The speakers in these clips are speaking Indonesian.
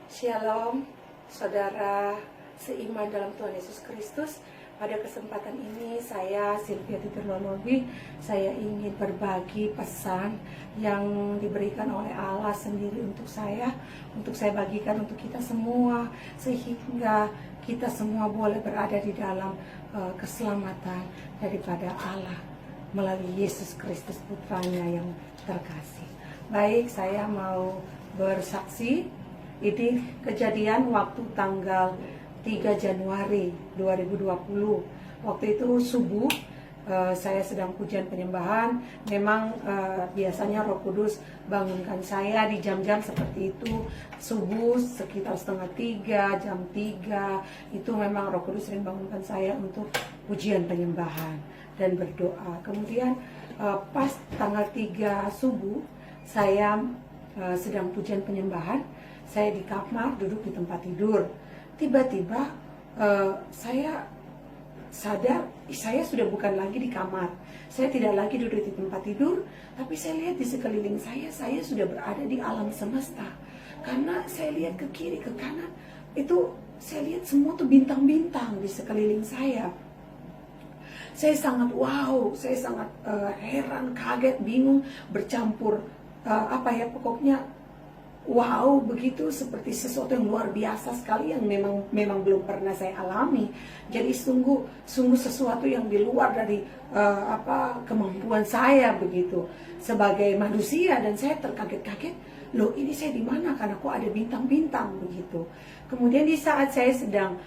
Shalom, saudara seiman dalam Tuhan Yesus Kristus. Pada kesempatan ini saya Sylvia Titirnolobi, saya ingin berbagi pesan yang diberikan oleh Allah sendiri untuk saya bagikan untuk kita semua, sehingga kita semua boleh berada di dalam keselamatan daripada Allah melalui Yesus Kristus putranya yang terkasih. Baik, saya mau bersaksi. Ini kejadian waktu tanggal 3 Januari 2020. Waktu itu subuh, saya sedang pujian penyembahan. Memang biasanya Roh Kudus bangunkan saya di jam-jam seperti itu. Subuh sekitar 2:30, jam 3. Itu memang Roh Kudus sering bangunkan saya untuk pujian penyembahan dan berdoa. Kemudian pas tanggal 3 subuh, saya sedang pujian penyembahan. Saya di kamar, duduk di tempat tidur. Tiba-tiba saya sadar, saya sudah bukan lagi di kamar. Saya tidak lagi duduk di tempat tidur, tapi saya lihat di sekeliling saya sudah berada di alam semesta. Karena saya lihat ke kiri, ke kanan, itu saya lihat semua tuh bintang-bintang di sekeliling saya. Saya sangat wow, saya sangat heran, kaget, bingung, bercampur pokoknya wow, begitu seperti sesuatu yang luar biasa sekali yang memang belum pernah saya alami. Jadi sungguh sesuatu yang di luar dari kemampuan saya begitu sebagai manusia, dan saya terkaget-kaget, loh ini saya di mana, karena kok ada bintang-bintang begitu. Kemudian di saat saya sedang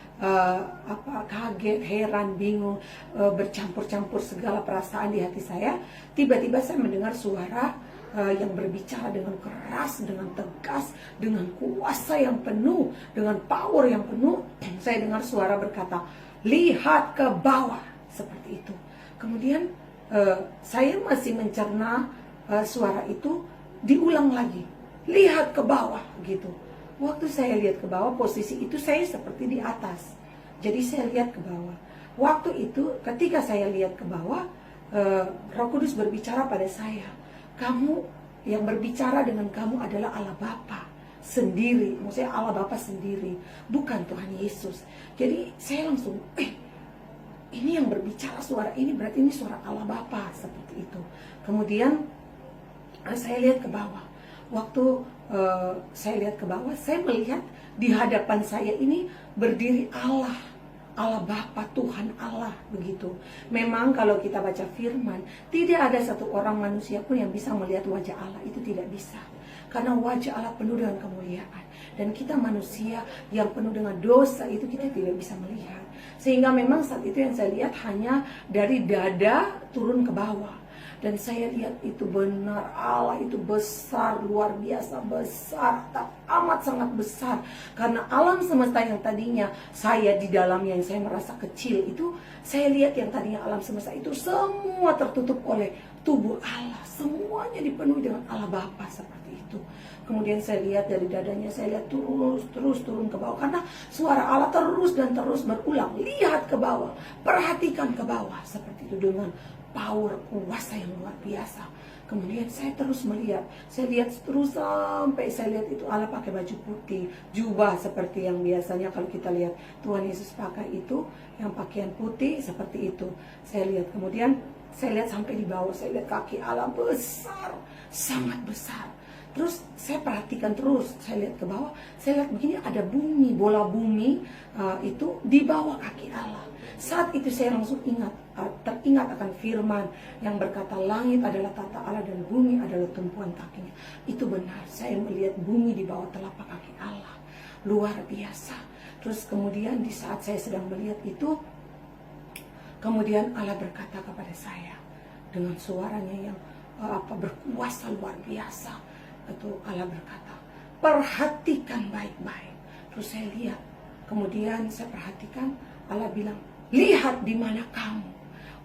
kaget, heran, bingung, bercampur-campur segala perasaan di hati saya, tiba-tiba saya mendengar suara yang berbicara dengan keras, dengan tegas, dengan kuasa yang penuh, dengan power yang penuh. Saya dengar suara berkata, lihat ke bawah, seperti itu. Kemudian saya masih mencerna suara itu, diulang lagi, lihat ke bawah, gitu. Waktu saya lihat ke bawah, posisi itu saya seperti di atas. Jadi saya lihat ke bawah. Waktu itu, ketika saya lihat ke bawah, Roh Kudus berbicara pada saya, kamu yang berbicara dengan kamu adalah Allah Bapa sendiri, maksudnya Allah Bapa sendiri, bukan Tuhan Yesus. Jadi saya langsung, ini yang berbicara suara ini berarti ini suara Allah Bapa, seperti itu. Kemudian saya lihat ke bawah. Waktu saya lihat ke bawah, saya melihat di hadapan saya ini berdiri Allah Bapa, Tuhan Allah, begitu. Memang kalau kita baca firman, tidak ada satu orang manusia pun yang bisa melihat wajah Allah, itu tidak bisa. Karena wajah Allah penuh dengan kemuliaan, dan kita manusia yang penuh dengan dosa itu kita tidak bisa melihat. Sehingga memang saat itu yang saya lihat hanya dari dada turun ke bawah. Dan saya lihat itu benar, Allah itu besar, luar biasa besar, amat sangat besar. Karena alam semesta yang tadinya saya di dalamnya, yang saya merasa kecil itu, saya lihat yang tadinya alam semesta itu semua tertutup oleh tubuh Allah. Semuanya dipenuhi dengan Allah Bapa, seperti itu. Kemudian saya lihat dari dadanya, saya lihat terus turun ke bawah. Karena suara Allah terus dan terus berulang, lihat ke bawah, perhatikan ke bawah, seperti itu, dengan power, kuasa yang luar biasa. Kemudian saya terus melihat, saya lihat terus sampai saya lihat itu Allah pakai baju putih, jubah seperti yang biasanya kalau kita lihat Tuhan Yesus pakai itu, yang pakaian putih seperti itu. Saya lihat, kemudian saya lihat sampai di bawah, saya lihat kaki Allah besar, sangat besar. Terus saya perhatikan terus, saya lihat ke bawah, saya lihat begini, ada bumi, bola bumi itu di bawah kaki Allah. Saat itu saya langsung teringat akan firman yang berkata, langit adalah tata Allah dan bumi adalah tumpuan kakinya. Itu benar, saya melihat bumi di bawah telapak kaki Allah, luar biasa. Terus kemudian di saat saya sedang melihat itu, kemudian Allah berkata kepada saya dengan suaranya yang berkuasa luar biasa. Itu Allah berkata, perhatikan baik-baik. Terus saya lihat, kemudian saya perhatikan, Allah bilang, lihat di mana kamu.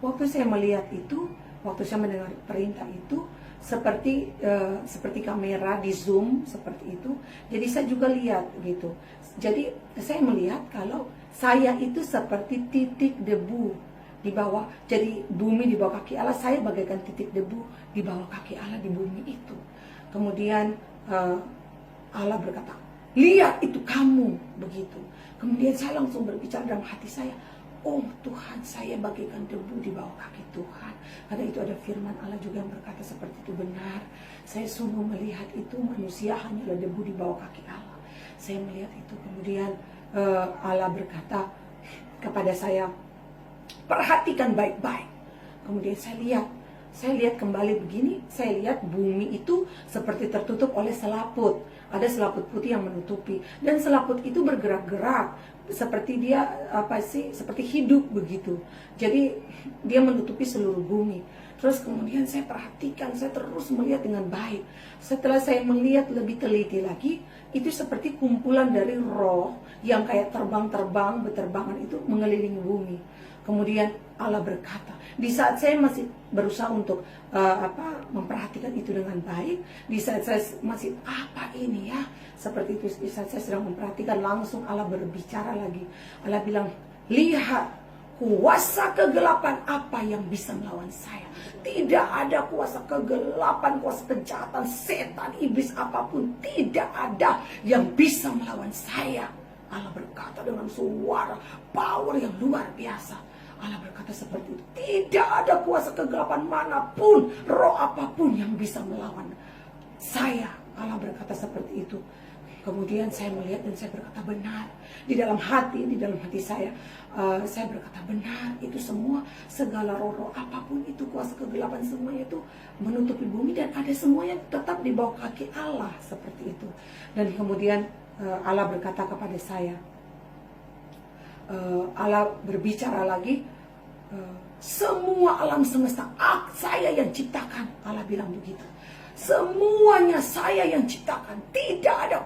Waktu saya melihat itu, waktu saya mendengar perintah itu, seperti kamera di zoom seperti itu. Jadi saya juga lihat gitu. Jadi saya melihat kalau saya itu seperti titik debu di bawah. Jadi bumi di bawah kaki Allah, saya bagaikan titik debu di bawah kaki Allah di bumi itu. Kemudian Allah berkata, lihat itu kamu, begitu. Kemudian saya langsung berbicara dalam hati saya, oh Tuhan, saya bagaikan debu di bawah kaki Tuhan. Karena itu ada firman Allah juga yang berkata seperti itu benar. Saya sungguh melihat itu manusia hanyalah debu di bawah kaki Allah. Saya melihat itu, kemudian Allah berkata kepada saya, perhatikan baik-baik. Kemudian saya lihat kembali begini, saya lihat bumi itu seperti tertutup oleh selaput. Ada selaput putih yang menutupi, dan selaput itu bergerak-gerak seperti dia seperti hidup begitu. Jadi dia menutupi seluruh bumi. Terus kemudian saya perhatikan, saya terus melihat dengan baik. Setelah saya melihat lebih teliti lagi, itu seperti kumpulan dari roh yang kayak terbang-terbang, berterbangan itu mengelilingi bumi. Kemudian Allah berkata, di saat saya masih berusaha untuk memperhatikan itu dengan baik, di saat saya masih apa ini ya, seperti itu, di saat saya sedang memperhatikan, langsung Allah berbicara lagi. Allah bilang, lihat kuasa kegelapan apa yang bisa melawan saya. Tidak ada kuasa kegelapan, kuasa kejahatan, setan, iblis apapun, tidak ada yang bisa melawan saya. Allah berkata dengan suara power yang luar biasa. Allah berkata seperti itu. Tidak ada kuasa kegelapan manapun, roh apapun yang bisa melawan saya. Allah berkata seperti itu. Kemudian saya melihat dan saya berkata benar. Di dalam hati saya berkata benar. Itu semua, segala roh-roh apapun itu, kuasa kegelapan semuanya itu menutupi bumi, dan ada semuanya tetap di bawah kaki Allah, seperti itu. Dan kemudian Allah berkata kepada saya, Allah berbicara lagi, semua alam semesta saya yang ciptakan. Allah bilang begitu. Semuanya saya yang ciptakan. Tidak ada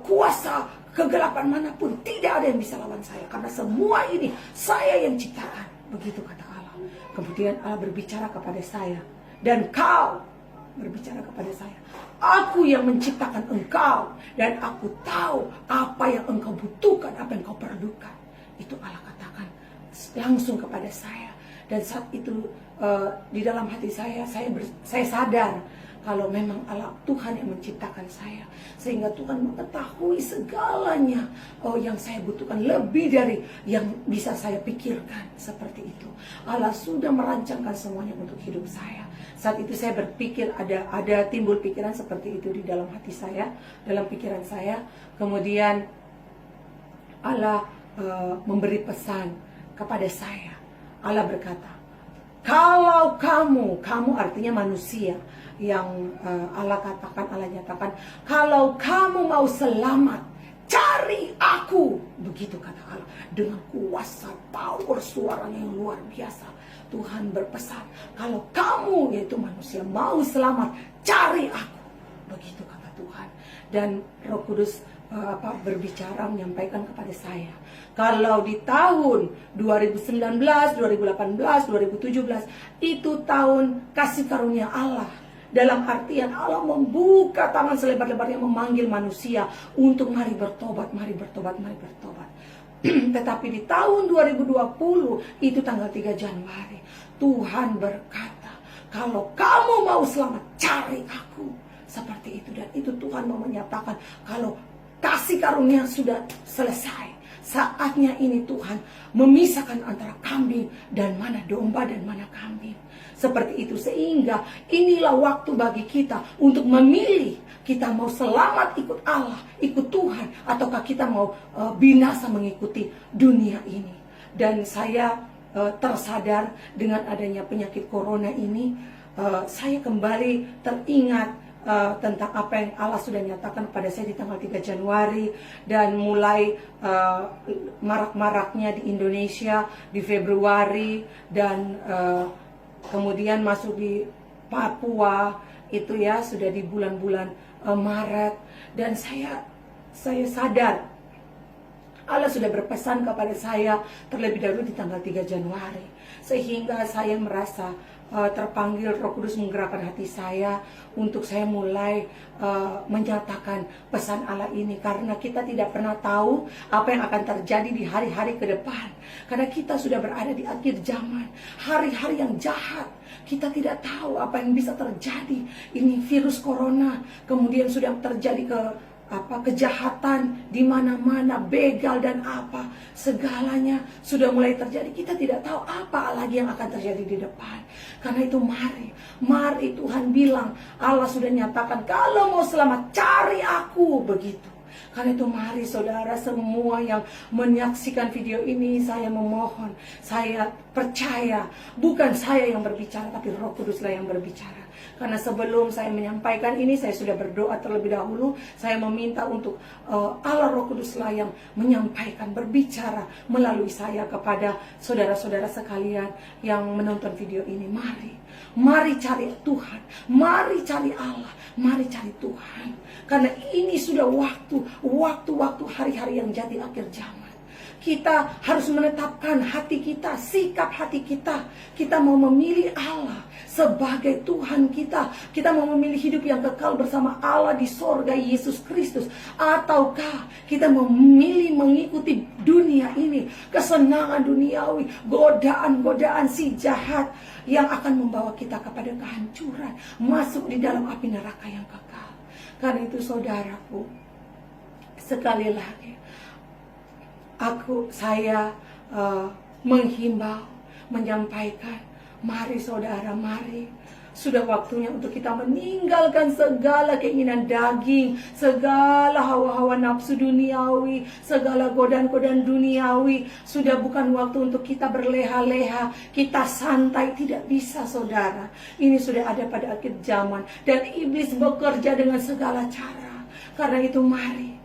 kuasa kegelapan manapun, tidak ada yang bisa lawan saya, karena semua ini saya yang ciptakan. Begitu kata Allah. Kemudian Allah berbicara kepada saya, dan kau berbicara kepada saya, aku yang menciptakan engkau, dan aku tahu apa yang engkau butuhkan, apa yang engkau perlukan. Itu Allah katakan langsung kepada saya. Dan saat itu di dalam hati saya sadar kalau memang Allah Tuhan yang menciptakan saya, sehingga Tuhan mengetahui segalanya yang saya butuhkan, lebih dari yang bisa saya pikirkan. Seperti itu Allah sudah merancangkan semuanya untuk hidup saya. Saat itu saya berpikir, ada timbul pikiran seperti itu di dalam hati saya, dalam pikiran saya. Kemudian Allah memberi pesan kepada saya. Allah berkata, kalau kamu artinya manusia, yang Allah katakan, Allah nyatakan, kalau kamu mau selamat, cari aku. Begitu kata Allah. Dengan kuasa power suaranya yang luar biasa, Tuhan berpesan, kalau kamu, yaitu manusia, mau selamat, cari aku. Begitu kata Tuhan. Dan Roh Kudus berbicara, menyampaikan kepada saya, kalau di tahun 2019, 2018, 2017 itu tahun kasih karunia Allah. Dalam artian Allah membuka tangan selebar-lebarnya, memanggil manusia untuk mari bertobat, mari bertobat, mari bertobat. Tetapi di tahun 2020 itu tanggal 3 Januari, Tuhan berkata, kalau kamu mau selamat, cari aku. Seperti itu. Dan itu Tuhan mau menyatakan kalau kasih karunia sudah selesai. Saatnya ini Tuhan memisahkan antara kambing dan mana domba dan mana kambing. Seperti itu, sehingga inilah waktu bagi kita untuk memilih, kita mau selamat ikut Allah, ikut Tuhan, ataukah kita mau binasa mengikuti dunia ini. Dan saya tersadar dengan adanya penyakit corona ini, saya kembali teringat tentang apa yang Allah sudah nyatakan pada saya di tanggal 3 Januari, dan mulai marak-maraknya di Indonesia di Februari, dan kemudian masuk di Papua itu ya sudah di bulan-bulan Maret. Dan saya sadar Allah sudah berpesan kepada saya terlebih dahulu di tanggal 3 Januari, sehingga saya merasa terpanggil, Roh Kudus menggerakkan hati saya untuk saya mulai menyatakan pesan Allah ini, karena kita tidak pernah tahu apa yang akan terjadi di hari-hari ke depan, karena kita sudah berada di akhir zaman, hari-hari yang jahat. Kita tidak tahu apa yang bisa terjadi. Ini virus corona kemudian sudah terjadi ke kejahatan di mana-mana, begal dan apa, segalanya sudah mulai terjadi. Kita tidak tahu apa lagi yang akan terjadi di depan. Karena itu mari Tuhan bilang, Allah sudah nyatakan, kalau mau selamat cari aku, begitu. Karena itu mari saudara semua yang menyaksikan video ini, saya memohon, saya percaya bukan saya yang berbicara, tapi Roh Kuduslah yang berbicara. Karena sebelum saya menyampaikan ini, saya sudah berdoa terlebih dahulu. Saya meminta untuk Allah Roh Kuduslah yang menyampaikan, berbicara melalui saya kepada saudara-saudara sekalian yang menonton video ini. Mari cari Tuhan, mari cari Allah, mari cari Tuhan. Karena ini sudah waktu hari-hari yang jadi akhir zaman. Kita harus menetapkan hati kita, sikap hati kita. Kita mau memilih Allah sebagai Tuhan kita. Kita mau memilih hidup yang kekal bersama Allah di sorga Yesus Kristus. Ataukah kita mau memilih mengikuti dunia ini, kesenangan duniawi, godaan-godaan si jahat yang akan membawa kita kepada kehancuran, masuk di dalam api neraka yang kekal. Karena itu saudaraku, sekali lagi saya menghimbau, menyampaikan, mari saudara, mari. Sudah waktunya untuk kita meninggalkan segala keinginan daging, segala hawa-hawa nafsu duniawi, segala godaan-godaan duniawi. Sudah bukan waktu untuk kita berleha-leha, kita santai, tidak bisa saudara. Ini sudah ada pada akhir zaman dan iblis bekerja dengan segala cara. Karena itu mari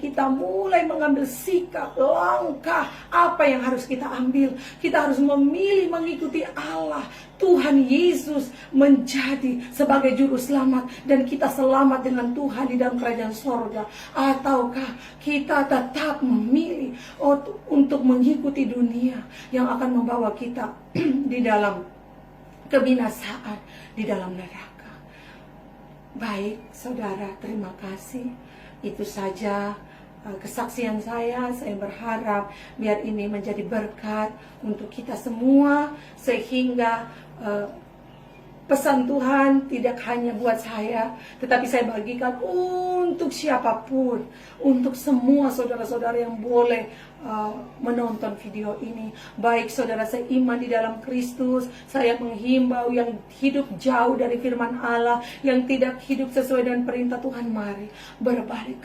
kita mulai mengambil sikap, langkah apa yang harus kita ambil. Kita harus memilih mengikuti Allah, Tuhan Yesus menjadi sebagai juru selamat, dan kita selamat dengan Tuhan di dalam kerajaan sorga. Ataukah kita tetap memilih untuk mengikuti dunia yang akan membawa kita di dalam kebinasaan, di dalam neraka. Baik saudara, terima kasih. Itu saja kesaksian saya. Saya berharap biar ini menjadi berkat untuk kita semua, sehingga pesan Tuhan tidak hanya buat saya, tetapi saya bagikan untuk siapapun, untuk semua saudara-saudara yang boleh menonton video ini. Baik saudara seiman di dalam Kristus, saya menghimbau yang hidup jauh dari firman Allah, yang tidak hidup sesuai dengan perintah Tuhan, mari berbalik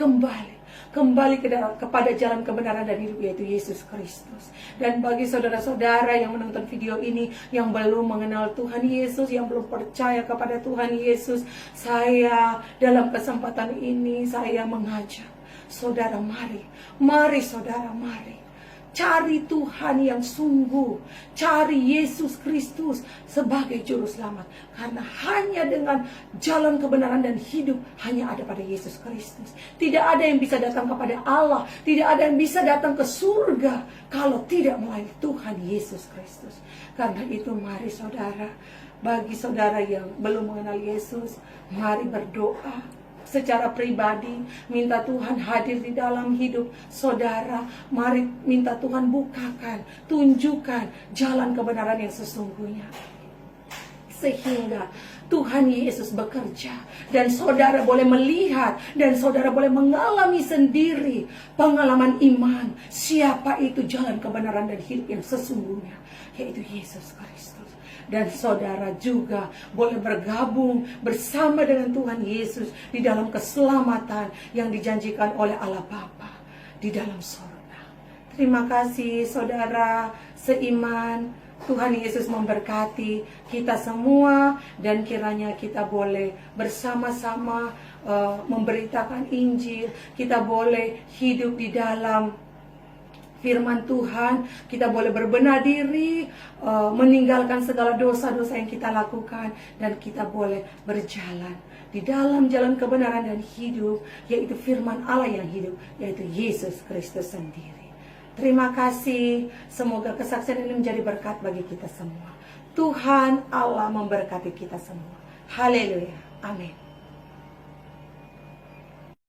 kembali kepada jalan kebenaran dan hidup, yaitu Yesus Kristus. Dan bagi saudara-saudara yang menonton video ini yang belum mengenal Tuhan Yesus, yang belum percaya kepada Tuhan Yesus, saya dalam kesempatan ini saya mengajak saudara, mari saudara, cari Tuhan yang sungguh, cari Yesus Kristus sebagai juru selamat. Karena hanya dengan jalan kebenaran dan hidup hanya ada pada Yesus Kristus. Tidak ada yang bisa datang kepada Allah, tidak ada yang bisa datang ke surga kalau tidak melalui Tuhan Yesus Kristus. Karena itu mari saudara, bagi saudara yang belum mengenal Yesus, mari berdoa secara pribadi, minta Tuhan hadir di dalam hidup saudara. Mari minta Tuhan bukakan, tunjukkan jalan kebenaran yang sesungguhnya, sehingga Tuhan Yesus bekerja dan saudara boleh melihat dan saudara boleh mengalami sendiri pengalaman iman, siapa itu jalan kebenaran dan hidup yang sesungguhnya, yaitu Yesus Kristus. Dan saudara juga boleh bergabung bersama dengan Tuhan Yesus di dalam keselamatan yang dijanjikan oleh Allah Bapa di dalam surga. Terima kasih saudara seiman. Tuhan Yesus memberkati kita semua, dan kiranya kita boleh bersama-sama memberitakan Injil. Kita boleh hidup di dalam firman Tuhan, kita boleh berbenah diri, meninggalkan segala dosa-dosa yang kita lakukan, dan kita boleh berjalan di dalam jalan kebenaran dan hidup, yaitu firman Allah yang hidup, yaitu Yesus Kristus sendiri. Terima kasih, semoga kesaksian ini menjadi berkat bagi kita semua. Tuhan Allah memberkati kita semua. Haleluya, amin.